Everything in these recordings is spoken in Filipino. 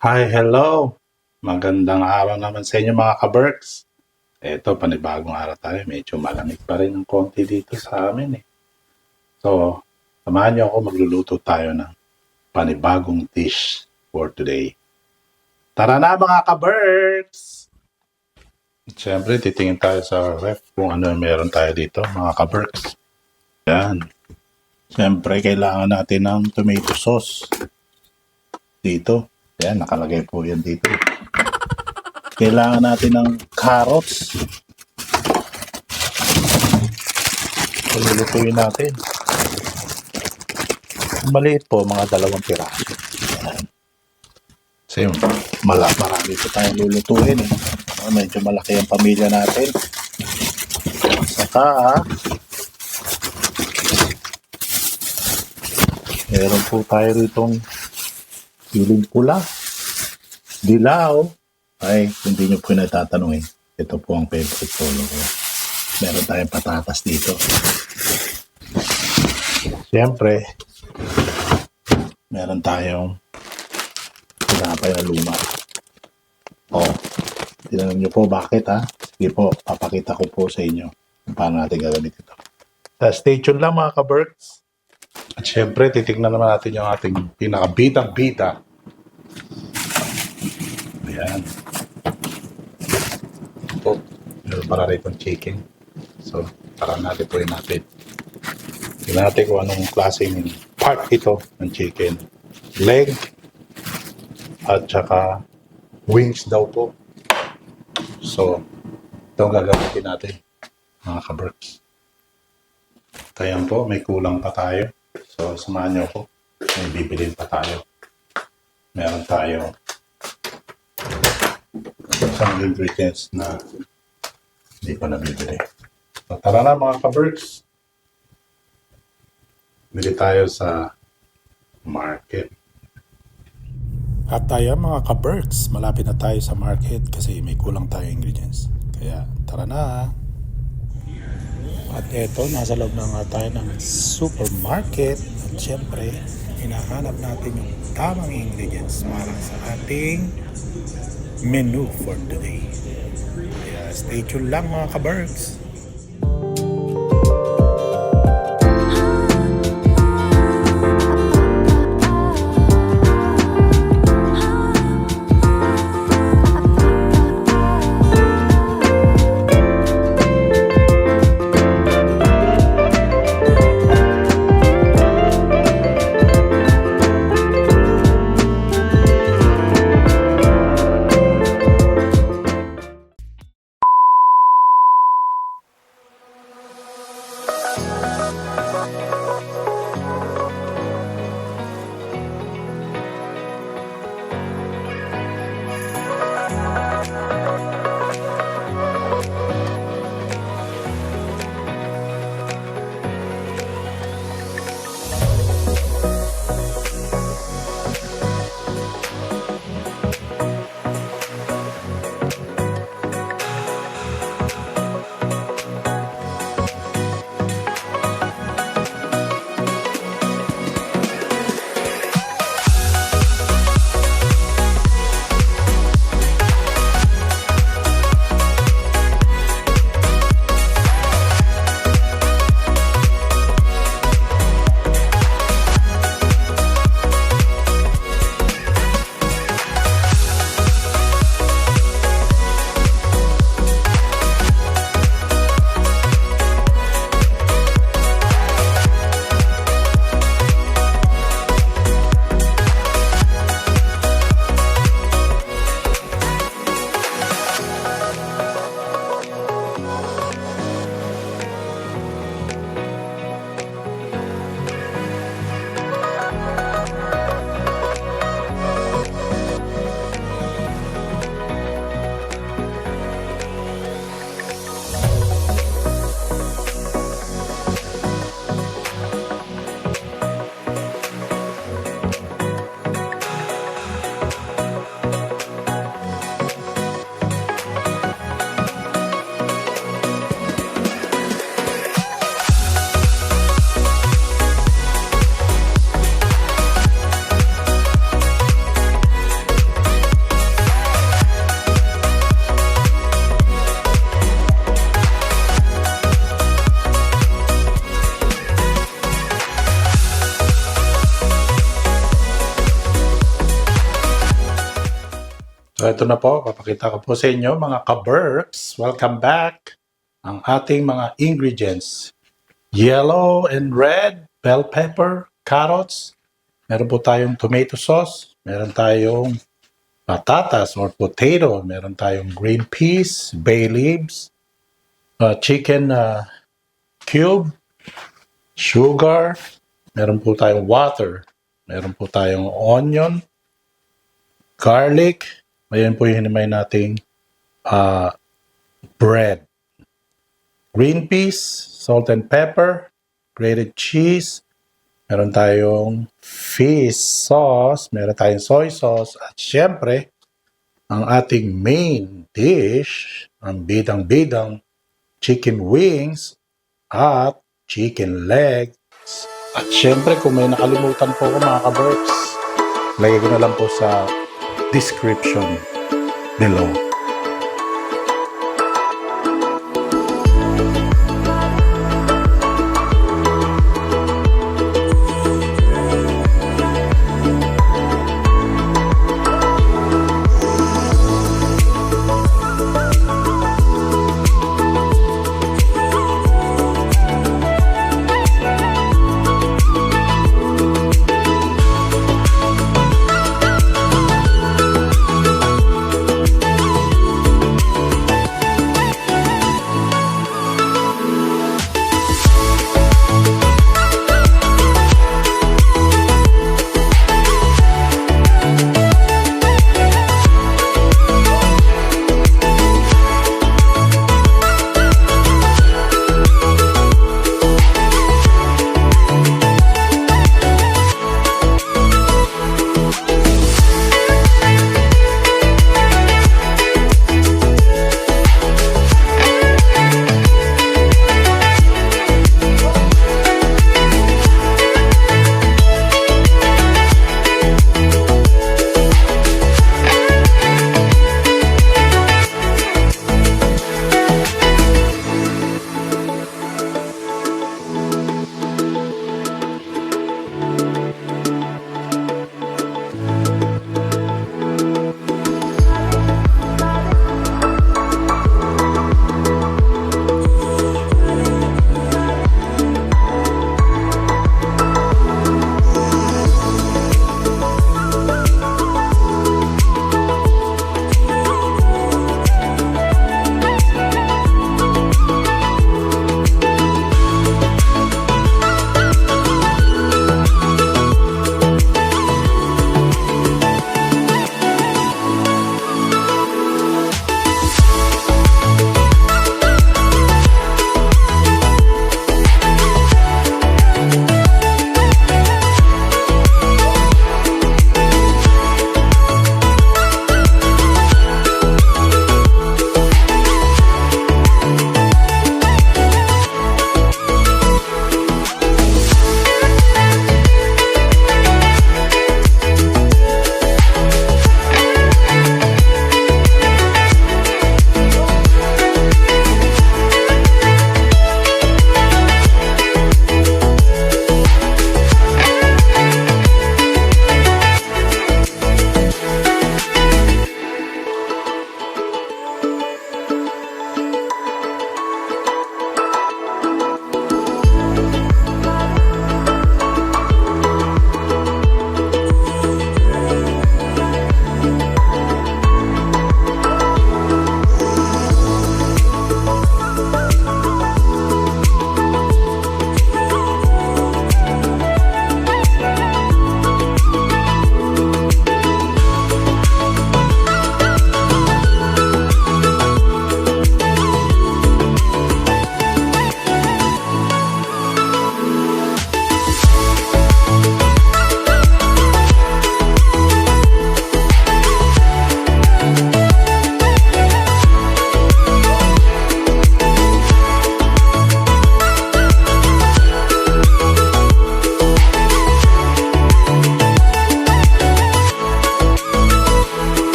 Hi, hello! Magandang araw naman sa inyo mga ka-Berks. Eto, panibagong araw tayo. Medyo malamig pa rin ng konti dito sa amin eh. So, samahan niyo ako, magluluto tayo ng panibagong dish for today. Tara na mga ka-Berks! Siyempre, titingin tayo sa ref kung ano yung meron tayo dito mga ka-Berks. Yan. Siyempre, kailangan natin ng tomato sauce. Dito. Yan, nakalagay po yan dito. Kailangan natin ng carrots. Lulutuin natin. Maliit po, mga 2 piraso. Ayan. Kasi marami po tayong lulutuin. Eh. Medyo malaki ang pamilya natin. Saka, meron po tayo ritong piling pula. Dilaw. Ay, hindi nyo po natatanong eh. Ito po ang favorite ko. Meron tayong patatas dito. Siyempre, meron tayong tinapay na luma. Tinanong nyo po bakit ha? Sige po, papakita ko po sa inyo kung paano natin gagamit ito. Stay tuned lang mga ka-Berks. At siyempre, titignan naman natin yung ating pinakabidang-bida. Ayan. Po, meron para rito chicken. So, tara natin po yun natin. Tignan natin kung anong klaseng part ito ng chicken. Leg at saka wings daw po. So, ito ang gagamitin natin mga ka-Berks. Kaya po, may kulang pa tayo. So, samahan nyo ako. May bibilin pa tayo. Meron tayo isang ingredients na hindi pa nabibili. So, tara na mga ka-Berks. Bili tayo sa market. At tayo mga ka-Berks, malapit na tayo sa market kasi may kulang tayo ingredients. Kaya tara na. At eto, nasa loob na nga tayo ng supermarket. At syempre, hinahanap natin yung tamang ingredients para sa ating menu for today. Kaya stay tuned lang mga ka-Berks. So ito na po, papakita ko po sa inyo mga ka-Berks. Welcome back. Ang ating mga ingredients. Yellow and red bell pepper, carrots. Meron po tayong tomato sauce. Meron tayong patatas or potato. Meron tayong green peas, bay leaves, chicken cube, sugar. Meron po tayong water. Meron po tayong onion, garlic. Ayan po yung hinimay nating bread. Green peas, salt and pepper, grated cheese, meron tayong fish sauce, meron tayong soy sauce, at syempre, ang ating main dish, ang bidang-bidang chicken wings at chicken legs. At syempre, kung may nakalimutan po ko mga ka-Berks, lagay ko na lang po sa description below.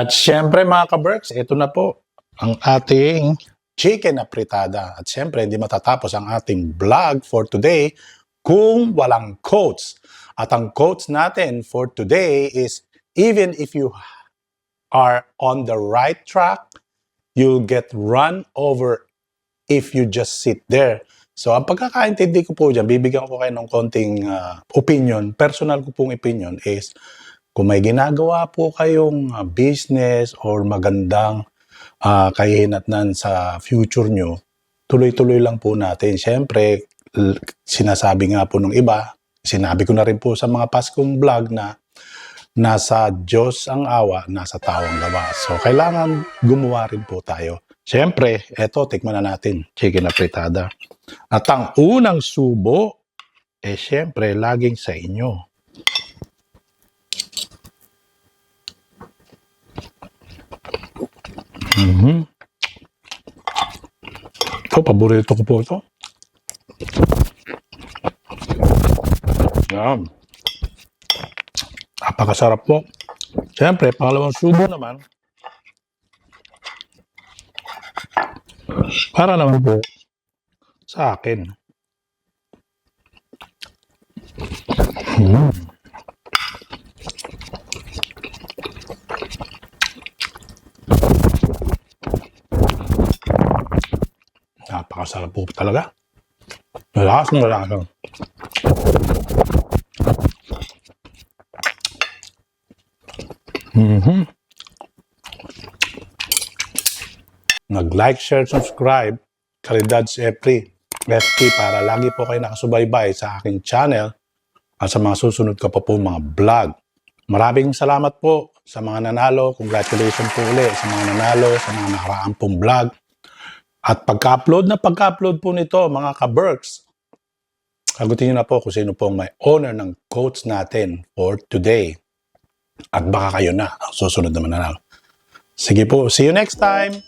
At syempre mga ka-Berks, ito na po ang ating chicken apritada. At syempre, hindi matatapos ang ating vlog for today kung walang quotes. At ang quotes natin for today is, even if you are on the right track, you'll get run over if you just sit there. So, ang pagkakaintindi ko po dyan, bibigyan ko kayo ng konting opinion. Personal ko pong opinion is, kung may ginagawa po kayong business or magandang kahihinatnan sa future nyo, tuloy-tuloy lang po natin. Siyempre, sinasabi nga po ng iba, sinabi ko na rin po sa mga past kong vlog na nasa Diyos ang awa, nasa tao ang gawa. So, kailangan gumawa rin po tayo. Siyempre, eto, tikman na natin, chicken apritada. At ang unang subo, siyempre, laging sa inyo. Ito, paborito ko po ito. Yan. Napakasarap po. Siyempre, pangalawang subo naman, para naman po sa akin. Napakasarap po talaga. Malakas ng malasa. Nag-like, share, subscribe, Caridad's FT para lagi po kayo nakasubaybay sa aking channel at sa mga susunod ko pa po mga vlog. Maraming salamat po sa mga nanalo. Congratulations po ulit sa mga nanalo, sa mga nakaraan pong vlog. At pagka-upload po nito, mga ka-Berks, sagutin nyo na po kung sino po may owner ng quotes natin for today. At baka kayo na ang susunod na mananalo. Sige po, see you next time!